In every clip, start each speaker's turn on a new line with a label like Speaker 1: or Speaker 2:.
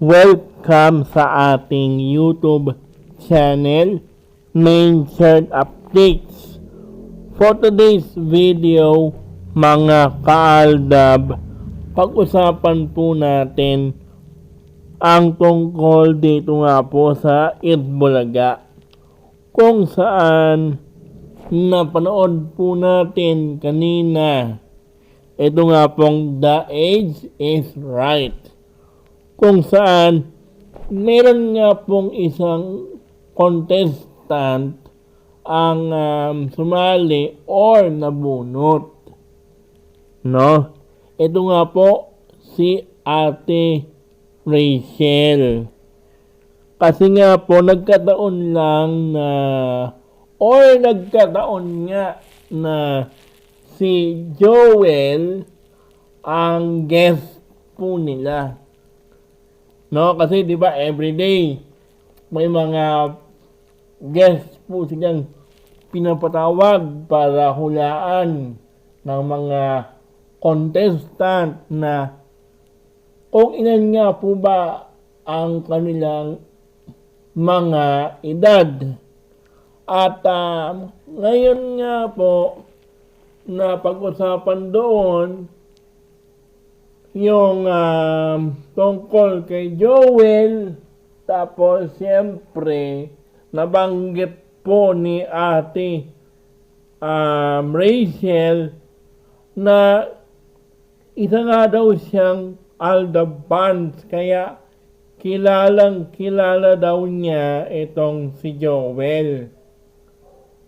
Speaker 1: Welcome sa ating YouTube channel, Main Search Updates. For today's video, mga kaaldab, pag-usapan po natin ang tungkol dito nga po sa Itbulaga, kung saan napanood po natin kanina. Ito nga pong The Age is Right, kung saan meron nga pong isang contestant ang sumali or nabunot. No? Ito nga po si Ate Rachel. Kasi nga po nagkataon lang na nagkataon nga na si Joel ang guest po nila. No, kasi 'di ba everyday may mga guests po silang pinapatawag para hulaan ng mga contestant na kung ilan nga po ba ang kanilang mga edad. At ngayon nga po na pag-usapan doon yung tungkol kay Joel. Tapos siyempre nabanggit po ni Ate Rachel na isa nga daw siyang Aldab fans, kaya kilala daw niya itong si Joel.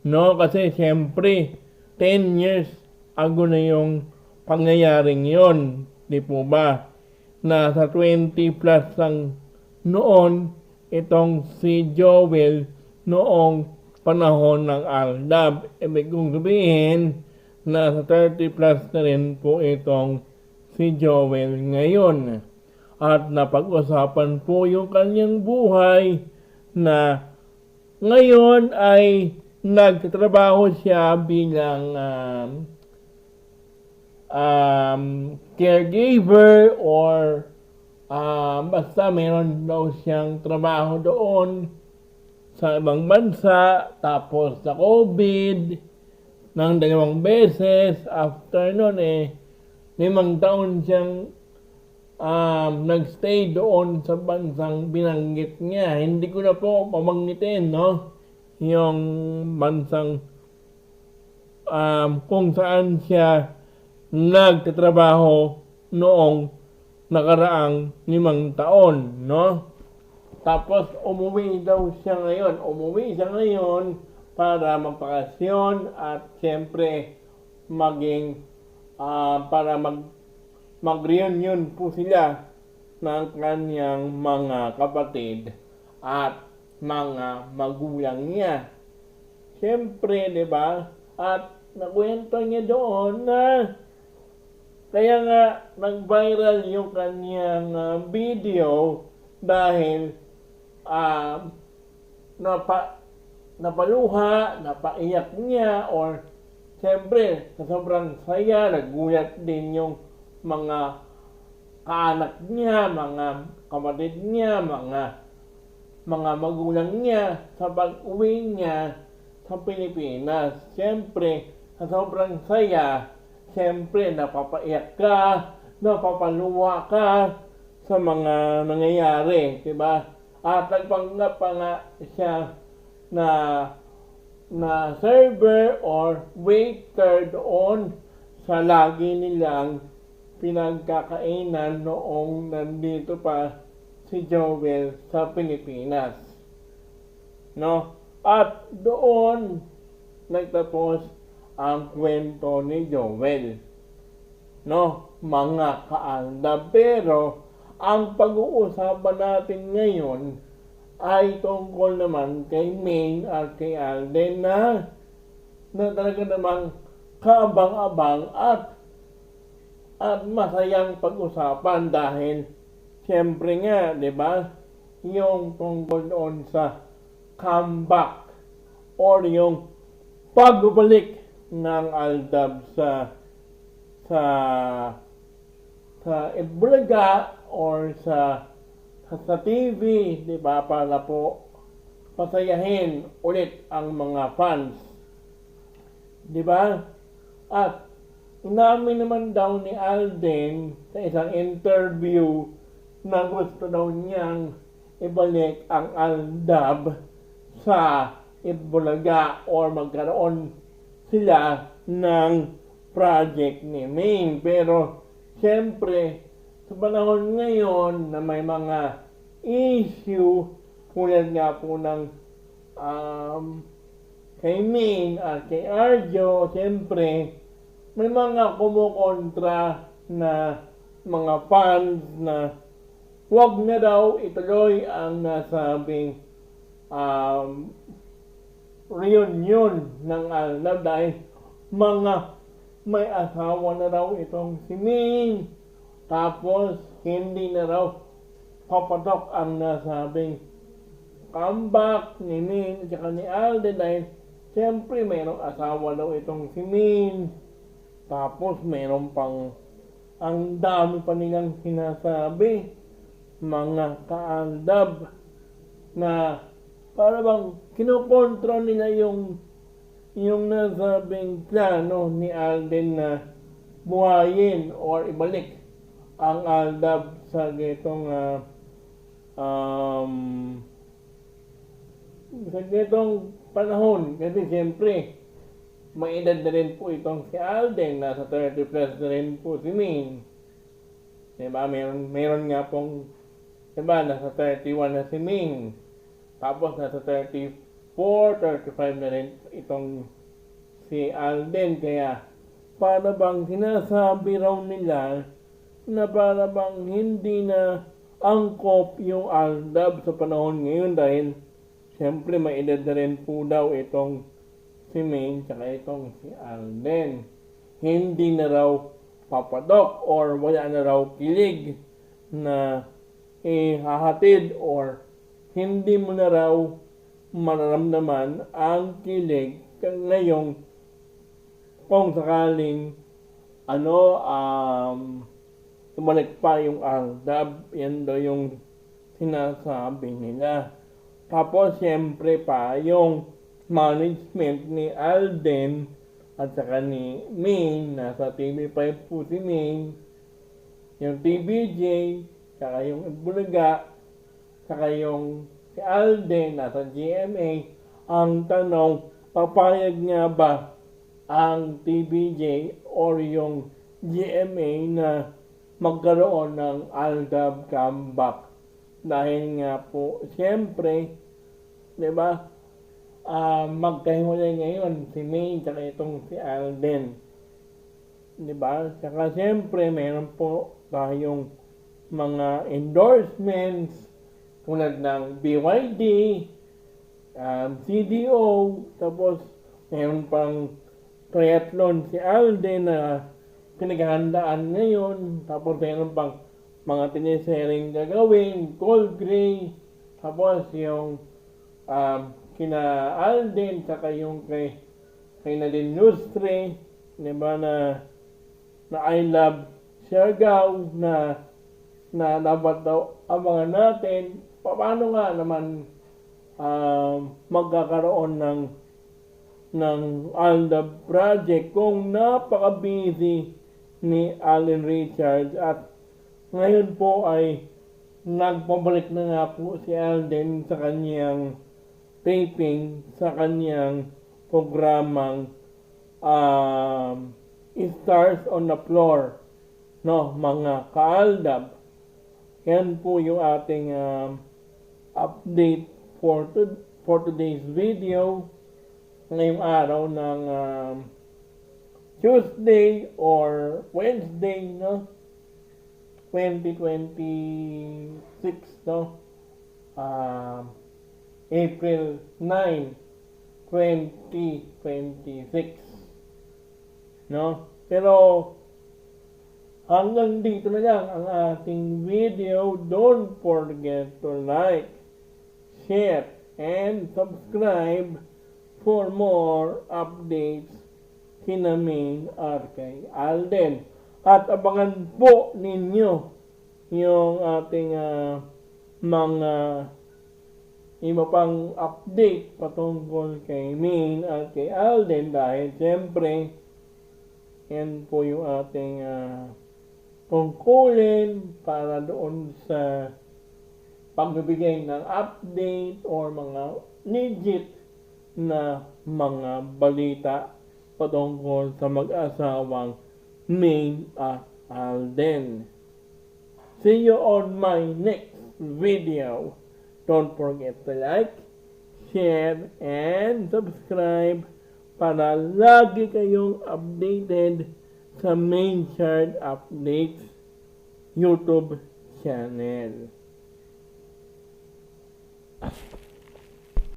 Speaker 1: No, kasi siyempre 10 years ago na yung pangyayaring yon. Di po ba? Nasa 20 plus lang noon itong si Joel noong panahon ng Aldab. Ibig kong sabihin, nasa 30 plus na rin po itong si Joel ngayon. At napag-usapan po yung kanyang buhay na ngayon ay nagtatrabaho siya bilang caregiver or basta meron daw siyang trabaho doon sa ibang bansa. Tapos sa COVID ng 2 beses, after nun 5 taon siyang nagstay doon sa bansang binanggit niya. Hindi ko na po pamanggitin, no, yung bansang kung saan siya nagtatrabaho noong nakaraang 5 taon, no? Tapos umuwi siya ngayon para magpakasyon at siyempre maging para mag-reunion po sila ng kanyang mga kapatid at mga magulang niya. Siyempre, 'di ba? At nakwento niya doon na kaya nga nag-viral yung kanyang video dahil napaluha, napaiyak niya, or siyempre sa sobrang saya, nagulat din yung mga kaanak niya, mga kapatid niya, mga magulang niya sa pag-uwi niya sa Pilipinas. Siyempre sa sobrang saya, siyempre napapaiyak ka, napapaluha ka sa mga nangyayari, diba? At nagpanggap pa nga siya na server or waiter doon sa lagi nilang pinagkakainan noong nandito pa si Joel sa Pilipinas. No? At doon nagtapos ang kwento ni Joel. No? Mga kaaldab. Pero ang pag-uusapan natin ngayon ay tungkol naman kay Maine at kay Alden na talaga namang kaabang-abang at masayang pag-usapan dahil siyempre nga, 'di ba, yung tungkol doon sa comeback or yung pagbabalik ng Aldab sa Itbulaga or sa sa TV, di ba, para po pasayahin ulit ang mga fans. Di ba? At inamin naman daw ni Alden sa isang interview na gusto daw niyang ibalik ang Aldab sa Itbulaga or magkaroon sila ng project ni Ming. Pero siyempre, sa panahon ngayon na may mga issue tulad nga po ng kay Ming at kay Arjo, siyempre, may mga kumukontra na mga fans na huwag na daw ituloy ang nasabing reunion ng Aldab dahil may asawa na raw itong si Ming. Tapos, hindi na raw papatok ang nasabing comeback ni Ming at saka ni Alden dahil siyempre mayroong asawa daw itong si Ming. Tapos mayroon pang ang dami pa nilang sinasabi mga kaaldab na para bang kinukontra nila yung nasabing plano ni Alden na buhayin or ibalik ang Aldab sa gitong panahon. Kasi siyempre may edad na rin po itong si Alden, nasa 30 plus na rin po si Ming. Diba? Meron nga pong, diba, nasa 31 na si Ming. Tapos nasa 34, 35 na rin itong si Alden. Kaya para bang sinasabi raw nila na para bang hindi na angkop yung Aldab sa panahon ngayon dahil siyempre may edad na rin po daw itong si Ming tsaka itong si Alden. Hindi na raw papadok or wala na raw kilig na ihahatid or hindi mo na raw mararamdaman ang kilig ngayong kung sakaling tumalik pa yung Aldab. Yan daw yung sinasabi nila. Tapos siyempre pa yung management ni Alden at saka ni Ming, nasa TV5 po si Ming, yung TVJ, saka yung Bulaga, saka yung si Alden, nasa GMA. Ang tanong, papayag nga ba ang TVJ or yung GMA na magkaroon ng Aldab comeback? Dahil nga po, siyempre, di ba, magkahiwalay ngayon si May at itong si Alden. Diba? Saka siyempre meron po tayong mga endorsements tulad ng BYD, CDO, tapos meron pang triathlon si Alden na pinaghahandaan ngayon, tapos meron pang mga tinisering gagawin, cold gray, tapos yung kina Alden, saka yung kay Nadine Lustre, di ba, na I Love Siargao, na dapat daw abangan natin paano nga naman magkakaroon ng Aldab project kung napaka-busy ni Allen Richards. At ngayon po ay nagpabalik na nga po si Alden sa kanyang taping sa kanyang programang Stars on the Floor, no, mga kaaldab. Yan po yung ating update for today's video ngayong araw ng Tuesday or Wednesday, no, 2026, no, April 9, 2026. No? Pero hanggang dito na lang ang ating video. Don't forget to like, share, and subscribe for more updates kina Ming at kay Alden. At abangan po ninyo yung ating mga iba pang update patungkol kay Maine at kay Alden dahil siyempre yan po yung ating tungkulin para doon sa pagbibigay ng update or mga legit na mga balita patungkol sa mag-asawang Maine at Alden. See you on my next video. Don't forget to like, share, and subscribe para lagi kayong updated sa Maine Chart Updates YouTube channel.